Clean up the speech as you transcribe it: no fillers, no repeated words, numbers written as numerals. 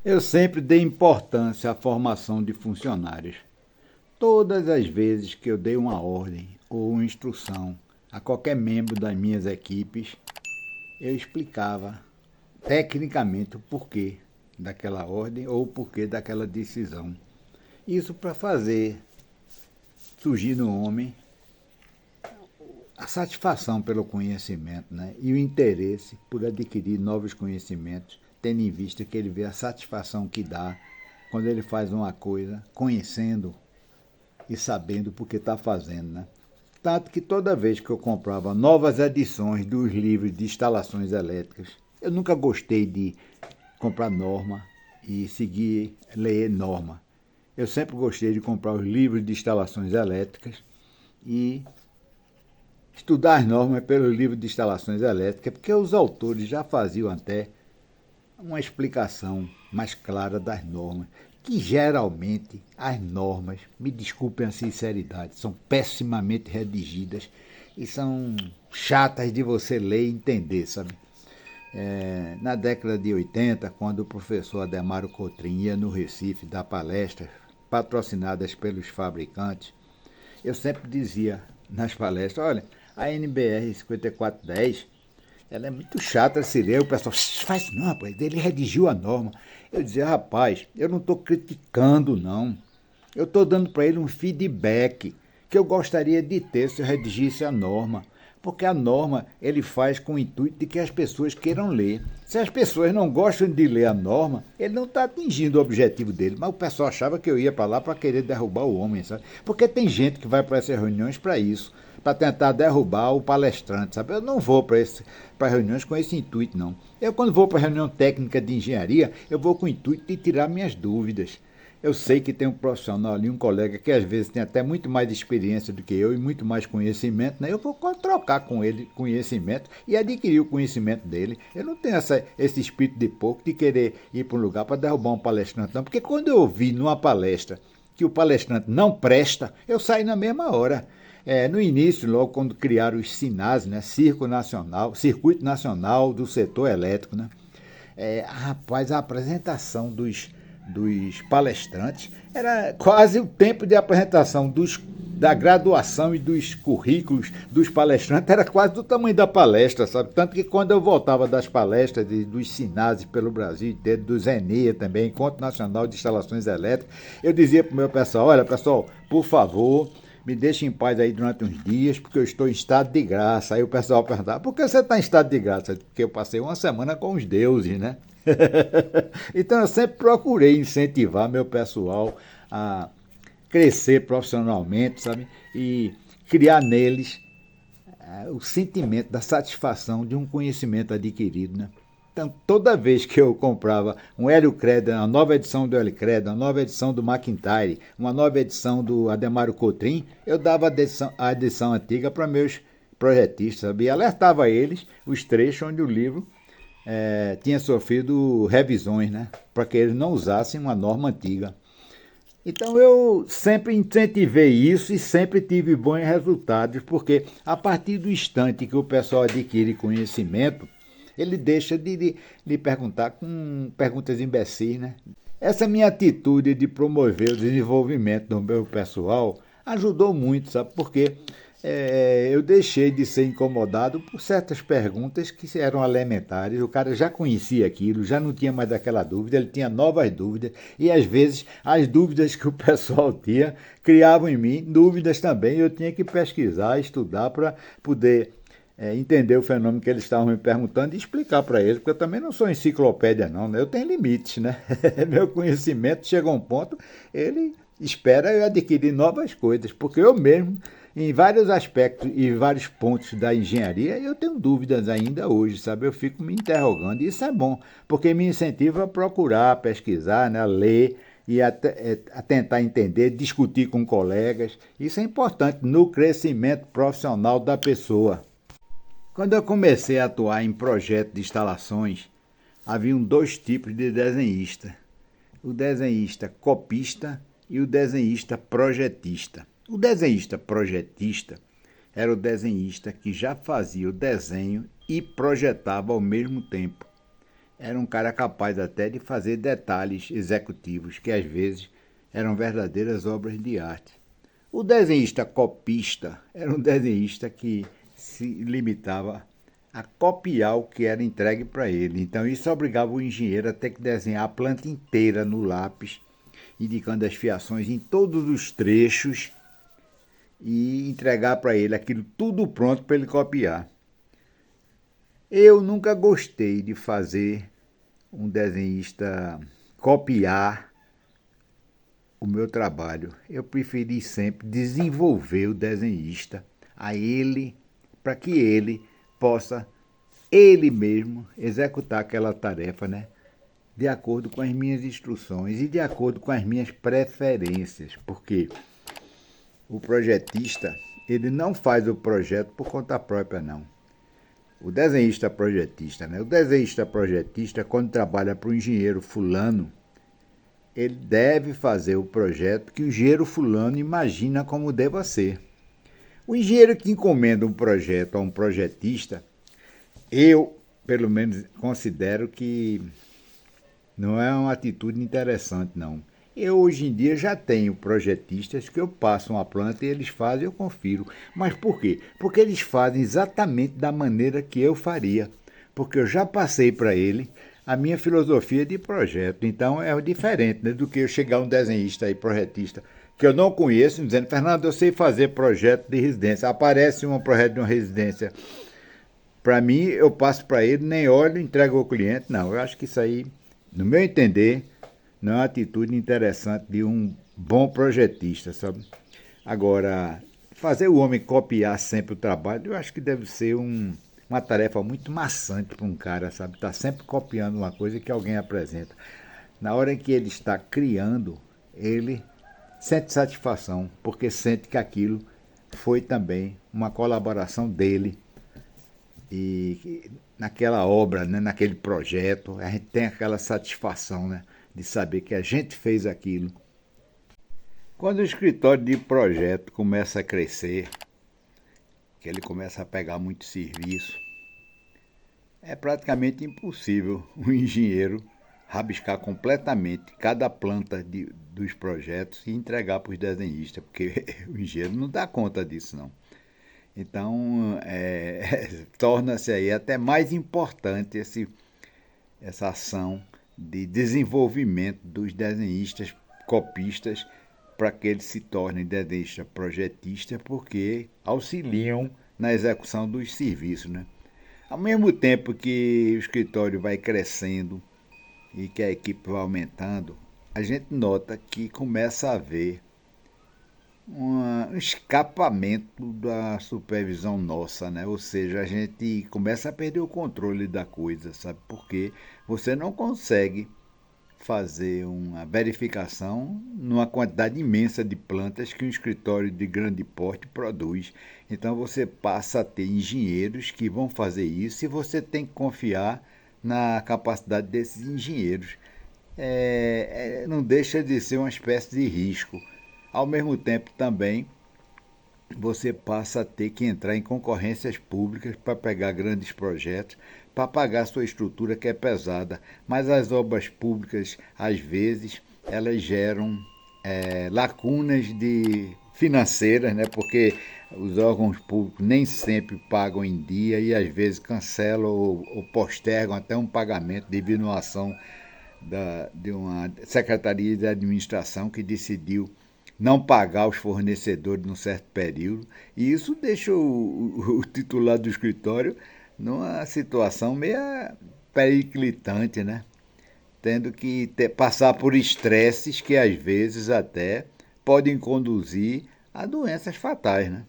Eu sempre dei importância à formação de funcionários. Todas as vezes que eu dei uma ordem ou uma instrução a qualquer membro das minhas equipes, eu explicava tecnicamente o porquê daquela ordem ou o porquê daquela decisão. Isso para fazer surgir no homem a satisfação pelo conhecimento, né? E o interesse por adquirir novos conhecimentos, tendo em vista que ele vê a satisfação que dá quando ele faz uma coisa conhecendo e sabendo por que está fazendo, né? Tanto que toda vez que eu comprava novas edições dos livros de instalações elétricas, eu nunca gostei de comprar norma e seguir ler norma. Eu sempre gostei de comprar os livros de instalações elétricas e estudar as normas pelo livro de instalações elétricas, porque os autores já faziam até uma explicação mais clara das normas, que geralmente as normas, me desculpem a sinceridade, são pessimamente redigidas e são chatas de você ler e entender, sabe? Na década de 80, quando o professor Ademaro Cotrim ia no Recife dar palestras patrocinadas pelos fabricantes, eu sempre dizia nas palestras, olha, a NBR 5410 ela é muito chata se ler, o pessoal faz não, rapaz, ele redigiu a norma. Eu dizia, rapaz, eu não estou criticando, não. Eu estou dando para ele um feedback que eu gostaria de ter se eu redigisse a norma. Porque a norma ele faz com o intuito de que as pessoas queiram ler. Se as pessoas não gostam de ler a norma, ele não está atingindo o objetivo dele. Mas o pessoal achava que eu ia para lá para querer derrubar o homem, sabe? Porque tem gente que vai para essas reuniões para isso, para tentar derrubar o palestrante, sabe? Eu não vou para reuniões com esse intuito, não. Eu, quando vou para reunião técnica de engenharia, eu vou com o intuito de tirar minhas dúvidas. Eu sei que tem um profissional ali, um colega que às vezes tem até muito mais experiência do que eu e muito mais conhecimento, né? Eu vou trocar com ele conhecimento e adquirir o conhecimento dele. Eu não tenho esse espírito de pouco de querer ir para um lugar para derrubar um palestrante, não. Porque quando eu ouvi numa palestra que o palestrante não presta, eu saí na mesma hora. No início, logo quando criaram os SINAS, né, Circuito Nacional do Setor Elétrico, né, rapaz, a apresentação dos palestrantes era quase o tempo de apresentação da graduação e dos currículos dos palestrantes era quase do tamanho da palestra, sabe? Tanto que quando eu voltava das palestras dos SINASE pelo Brasil inteiro, do ZENEA também, Encontro Nacional de Instalações Elétricas, eu dizia para o meu pessoal, olha pessoal, por favor, me deixe em paz aí durante uns dias, porque eu estou em estado de graça. Aí o pessoal perguntava, por que você está em estado de graça? Porque eu passei uma semana com os deuses, né? Então eu sempre procurei incentivar meu pessoal a crescer profissionalmente, sabe? E criar neles o sentimento da satisfação de um conhecimento adquirido, né? Então, toda vez que eu comprava um Hélio Credit, uma nova edição do Hélio Credit, uma nova edição do McIntyre, uma nova edição do Ademaro Cotrim, eu dava a edição antiga para meus projetistas, sabe? E alertava eles os trechos onde o livro tinha sofrido revisões, né? Para que eles não usassem uma norma antiga. Então eu sempre incentivei isso e sempre tive bons resultados, porque a partir do instante que o pessoal adquire conhecimento, ele deixa de lhe perguntar com perguntas imbecis, né? Essa minha atitude de promover o desenvolvimento do meu pessoal ajudou muito, sabe? Porque eu deixei de ser incomodado por certas perguntas que eram elementares. O cara já conhecia aquilo, já não tinha mais aquela dúvida, ele tinha novas dúvidas. E às vezes as dúvidas que o pessoal tinha criavam em mim dúvidas também. Eu tinha que pesquisar, estudar para poder entender o fenômeno que eles estavam me perguntando e explicar para eles, porque eu também não sou enciclopédia não, né? Eu tenho limites, né? Meu conhecimento chega a um ponto, ele espera eu adquirir novas coisas, porque eu mesmo, em vários aspectos e vários pontos da engenharia, eu tenho dúvidas ainda hoje, sabe? Eu fico me interrogando e isso é bom, porque me incentiva a procurar, a pesquisar, né? A ler e a tentar entender, discutir com colegas. Isso é importante no crescimento profissional da pessoa. Quando eu comecei a atuar em projetos de instalações, haviam dois tipos de desenhista: o desenhista copista e o desenhista projetista. O desenhista projetista era o desenhista que já fazia o desenho e projetava ao mesmo tempo. era um cara capaz até de fazer detalhes executivos que às vezes eram verdadeiras obras de arte. O desenhista copista era um desenhista que se limitava a copiar o que era entregue para ele. Então isso obrigava o engenheiro a ter que desenhar a planta inteira no lápis, indicando as fiações em todos os trechos e entregar para ele aquilo tudo pronto para ele copiar. Eu nunca gostei de fazer um desenhista copiar o meu trabalho. Eu preferi sempre desenvolver o desenhista a ele, para que ele possa, ele mesmo, executar aquela tarefa, né? De acordo com as minhas instruções e de acordo com as minhas preferências, porque o projetista, ele não faz o projeto por conta própria, não. O desenhista projetista, né? O desenhista projetista, quando trabalha para o engenheiro fulano, ele deve fazer o projeto que o engenheiro fulano imagina como deva ser. O engenheiro que encomenda um projeto a um projetista, eu, pelo menos, considero que não é uma atitude interessante, não. Eu, hoje em dia, já tenho projetistas que eu passo uma planta e eles fazem, eu confiro. Mas por quê? Porque eles fazem exatamente da maneira que eu faria. Porque eu já passei para ele a minha filosofia de projeto. Então é diferente, né, do que eu chegar um desenhista e projetista que eu não conheço, dizendo: Fernando, eu sei fazer projeto de residência. Aparece um projeto de uma residência para mim, eu passo para ele, nem olho, entrego ao cliente. Não, eu acho que isso aí, no meu entender, não é uma atitude interessante de um bom projetista, sabe? Agora, fazer o homem copiar sempre o trabalho, eu acho que deve ser uma tarefa muito maçante para um cara, sabe? Tá sempre copiando uma coisa que alguém apresenta. Na hora em que ele está criando, ele sente satisfação, porque sente que aquilo foi também uma colaboração dele e naquela obra, né, naquele projeto, a gente tem aquela satisfação, né, de saber que a gente fez aquilo. Quando o escritório de projeto começa a crescer, que ele começa a pegar muito serviço, é praticamente impossível o engenheiro rabiscar completamente cada planta dos projetos e entregar para os desenhistas, porque o engenheiro não dá conta disso, não. Então, torna-se aí até mais importante essa ação de desenvolvimento dos desenhistas copistas para que eles se tornem desenhistas projetistas, porque auxiliam na execução dos serviços, né? Ao mesmo tempo que o escritório vai crescendo e que a equipe vai aumentando, a gente nota que começa a haver um escapamento da supervisão nossa, né? Ou seja, a gente começa a perder o controle da coisa, sabe? Porque você não consegue fazer uma verificação numa quantidade imensa de plantas que um escritório de grande porte produz. Então você passa a ter engenheiros que vão fazer isso e você tem que confiar na capacidade desses engenheiros. Não deixa de ser uma espécie de risco. Ao mesmo tempo também você passa a ter que entrar em concorrências públicas para pegar grandes projetos, para pagar sua estrutura que é pesada. Mas as obras públicas, às vezes, elas geram lacunas financeiras, né? Porque os órgãos públicos nem sempre pagam em dia e às vezes cancelam ou postergam até um pagamento devido a uma ação de uma secretaria de administração que decidiu não pagar os fornecedores num certo período, e isso deixa o titular do escritório numa situação meio periclitante, né? Tendo que passar por estresses que às vezes até podem conduzir a doenças fatais, né?